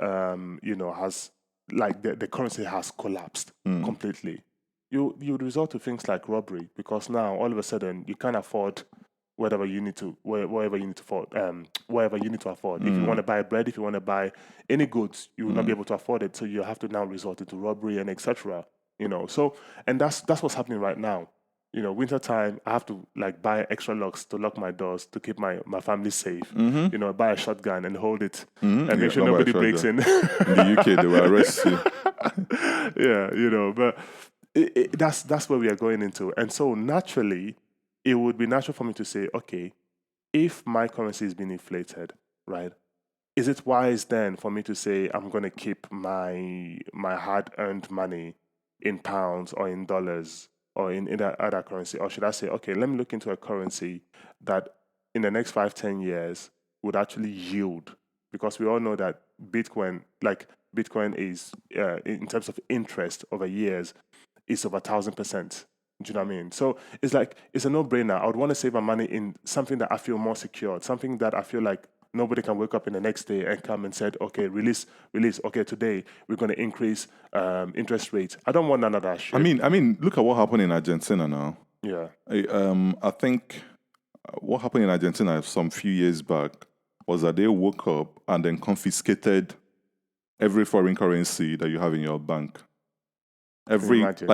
has, like, the currency has collapsed completely? You would resort to things like robbery, because now all of a sudden you can't afford whatever you need to afford. If you want to buy bread, if you want to buy any goods, you will not be able to afford it. So you have to now resort to robbery and etc. So, and that's what's happening right now. Winter time, I have to like buy extra locks to lock my doors to keep my family safe. Buy a shotgun and hold it and make sure nobody breaks in. In the UK, they will arrest you. Yeah, but that's where we are going into. And so naturally, it would be natural for me to say, okay, if my currency is being inflated, right, is it wise then for me to say I'm going to keep my hard-earned money in pounds or in dollars or in other currency? Or should I say, okay, let me look into a currency that in the next 5-10 years would actually yield? Because we all know that Bitcoin is, in terms of interest over years, is over 1,000%. Do you know what I mean? So it's a no-brainer. I would want to save my money in something that I feel more secure, something that I feel like nobody can wake up in the next day and come and said, okay, release. Okay, today we're going to increase interest rates. I don't want none of that shit. I mean, look at what happened in Argentina now. Yeah. I think what happened in Argentina some few years back was that they woke up and then confiscated every foreign currency that you have in your bank. Imagine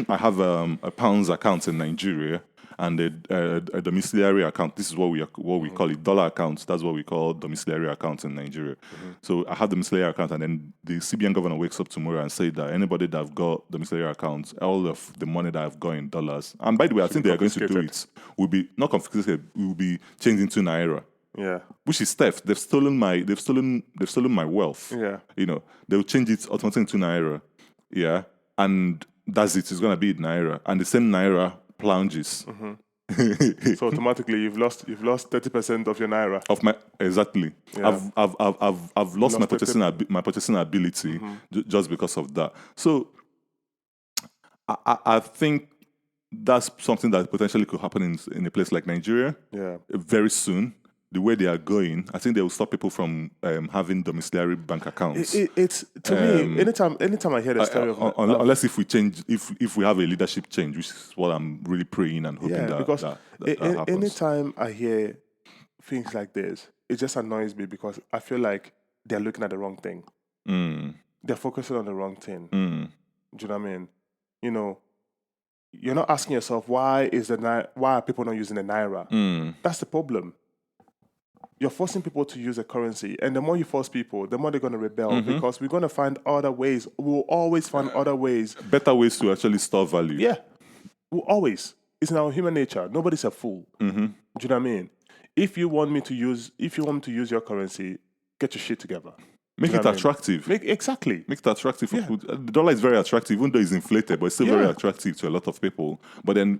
I have a pounds account in Nigeria and a domiciliary account. This is what we call it, dollar accounts. That's what we call domiciliary accounts in Nigeria. So I have the domiciliary account, and then the CBN governor wakes up tomorrow and say that anybody that have got domiciliary accounts, all of the money that I've got in dollars, and by the way, I think they are going to do it, will be not confiscated, will be changed into naira. Yeah, which is theft. They've stolen my wealth. Yeah, they'll change it automatically into naira. Yeah, and that's it. It's gonna be naira, and the same naira plunges. So automatically, you've lost 30% of your naira. Of my exactly. Yeah. I've lost my purchasing ability just because of that. So I think that's something that potentially could happen in a place like Nigeria. Yeah, very soon. The way they are going, I think they will stop people from having domiciliary bank accounts. It's to me, anytime I hear the story of unless if we change, if we have a leadership change, which is what I'm really praying and hoping because that happens. Anytime I hear things like this, it just annoys me because I feel like they're looking at the wrong thing. They're focusing on the wrong thing. Do you know what I mean? you're not asking yourself why are people not using the naira? That's the problem. You're forcing people to use a currency, and the more you force people, the more they're going to rebel because we're going to find other ways. We'll always find other ways. Better ways to actually store value. Yeah, we'll always. It's in our human nature. Nobody's a fool. Do you know what I mean? If you want me to use your currency, get your shit together. Make it attractive. Exactly. Make it attractive for people. The dollar is very attractive, even though it's inflated, but it's still very attractive to a lot of people. But then,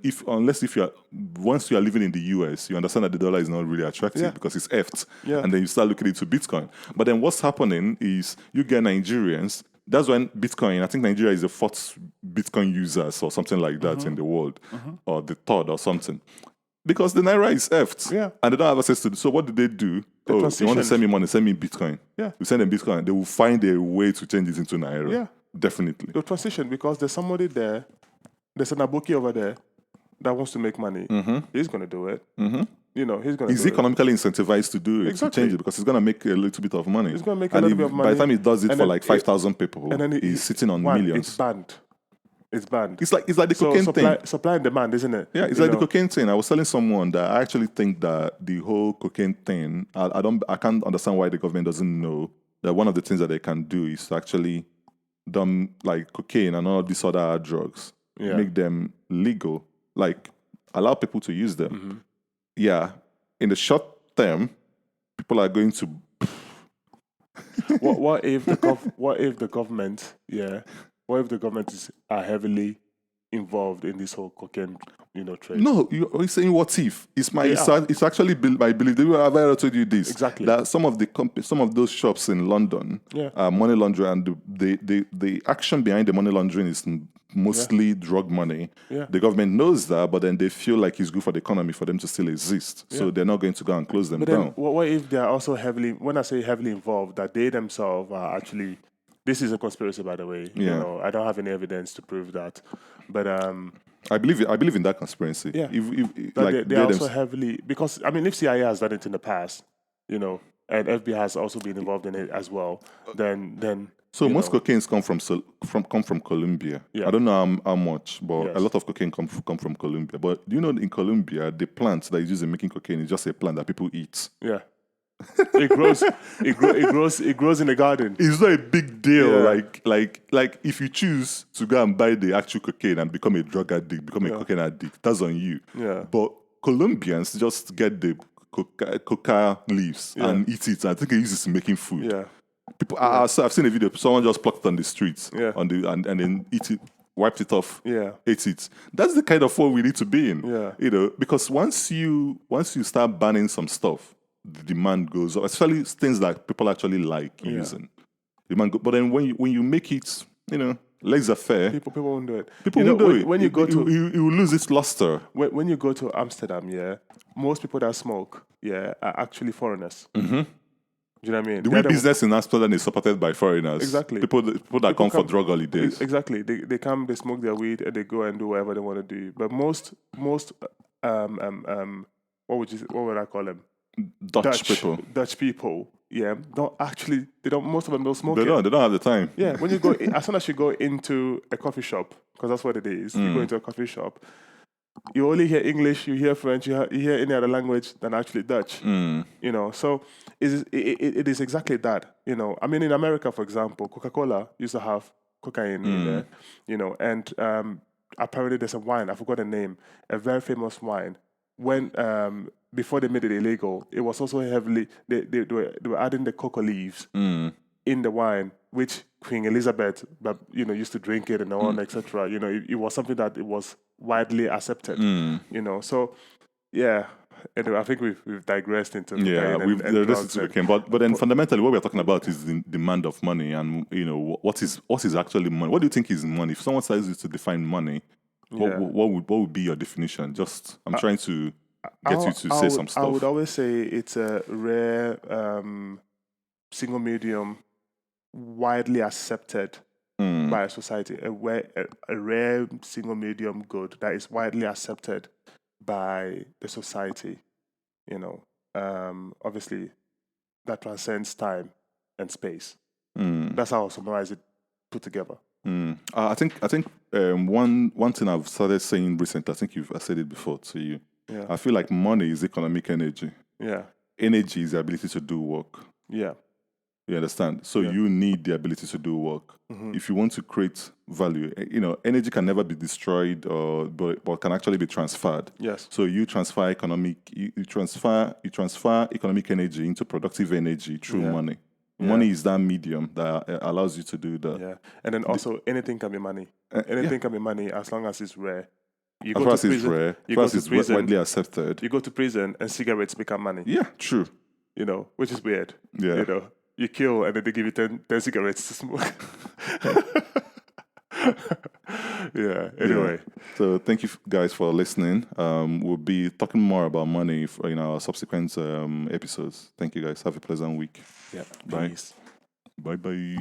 once you are living in the US, you understand that the dollar is not really attractive because it's EFT. Yeah. And then you start looking into Bitcoin. But then what's happening is you get Nigerians. That's when Bitcoin, I think Nigeria is the fourth Bitcoin users or something like that in the world, or the third or something. Because the Naira is EFT. Yeah. And they don't have access to it. So what do they do? You want to send me money, send me Bitcoin. Yeah. You send them Bitcoin, they will find a way to change it into Naira. Yeah. Definitely. They'll transition because there's somebody there, there's an aboki over there that wants to make money. He's going to do it. You know, he's going to do it. He's economically incentivized to do it, to change it, because he's going to make a little bit of money. He's going to make a little bit of money. By the time he does it and for like 5,000 people, and then he's sitting on millions. It's banned. It's banned. It's like the cocaine thing. Supply and demand, isn't it? Yeah, it's like the cocaine thing. I was telling someone that I actually think that the whole cocaine thing, I can't understand why the government doesn't know that one of the things that they can do is to actually dump like cocaine and all these other drugs, make them legal, like allow people to use them. Yeah, in the short term, people are going to. What if the government? Yeah. What if the government are heavily involved in this whole cocaine, trade? No, you're saying what if? It's actually my belief. Have I ever told you this? Exactly. That some of those shops in London are money laundering, and the action behind the money laundering is mostly drug money. Yeah. The government knows that, but then they feel like it's good for the economy for them to still exist. So they're not going to go and close them down. What if they are also heavily? When I say heavily involved, that they themselves are actually. This is a conspiracy, by the way. Yeah. I don't have any evidence to prove that, but I believe in that conspiracy. Yeah, If they also heavily because if CIA has done it in the past, and FBI has also been involved in it as well, then. So most cocaines come from Colombia. Yeah. I don't know how much, but a lot of cocaine come from Colombia. But do you know in Colombia the plant that is used in making cocaine is just a plant that people eat? Yeah. It grows. It grows in the garden. It's not a big deal. Like if you choose to go and buy the actual cocaine and become a drug addict, become a cocaine addict, that's on you. Yeah. But Colombians just get the coca leaves and eat it. I think they use it in making food. Yeah. People. So I've seen a video. Someone just plucked it on the streets. Yeah. And then eat it. Wiped it off. Yeah. Ate it. That's the kind of world we need to be in. Yeah. Because once you start banning some stuff, the demand goes up, especially things that people actually like using. But then when you make it, laissez-faire, people won't do it. People won't do it. When you go to, you will lose its luster. When you go to Amsterdam, most people that smoke, are actually foreigners. Do you know what I mean? The business in Amsterdam is supported by foreigners. Exactly. People that come for drug holidays. Exactly. They come, they smoke their weed, and they go and do whatever they want to do. But most what would I call them? Dutch people, most of them don't smoke. They don't have the time. Yeah, when you go, as soon as you go into a coffee shop, because that's what it is, you go into a coffee shop, you only hear English, you hear French, you hear any other language than actually Dutch. So it is exactly that. In America, for example, Coca-Cola used to have cocaine in there, and apparently there's a wine, I forgot the name, a very famous wine. When before they made it illegal, it was also heavily they were adding the cocoa leaves in the wine, which Queen Elizabeth, used to drink it and all, etc. It was something that it was widely accepted. So Anyway, I think we've digressed into we've digressed into cocaine, but then fundamentally, what we're talking about is the demand of money, and what is actually money. What do you think is money? If someone says you to define money, what would be your definition? Just I'm trying to get you to say some stuff. I would always say it's a rare single medium, widely accepted by a society. A rare single medium good that is widely accepted by the society. Obviously, that transcends time and space. That's how I'll summarize it, put together. I think one thing I've started saying recently, I think I said it before to you. Yeah. I feel like money is economic energy. Yeah. Energy is the ability to do work. Yeah. You understand? So you need the ability to do work. If you want to create value, energy can never be destroyed but can actually be transferred. Yes. So you transfer you transfer economic energy into productive energy through money. Money is that medium that allows you to do that. Yeah. And then also anything can be money. Anything can be money as long as it's rare. You As go far to as it's prison. rare, You as far go as to it's prison. widely accepted. You go to prison and cigarettes become money. Yeah, true. Which is weird. Yeah. You kill and then they give you 10 cigarettes to smoke. Yeah. Anyway. So thank you guys for listening. We'll be talking more about money in our subsequent episodes. Thank you guys. Have a pleasant week. Yeah. Bye. Peace. Bye.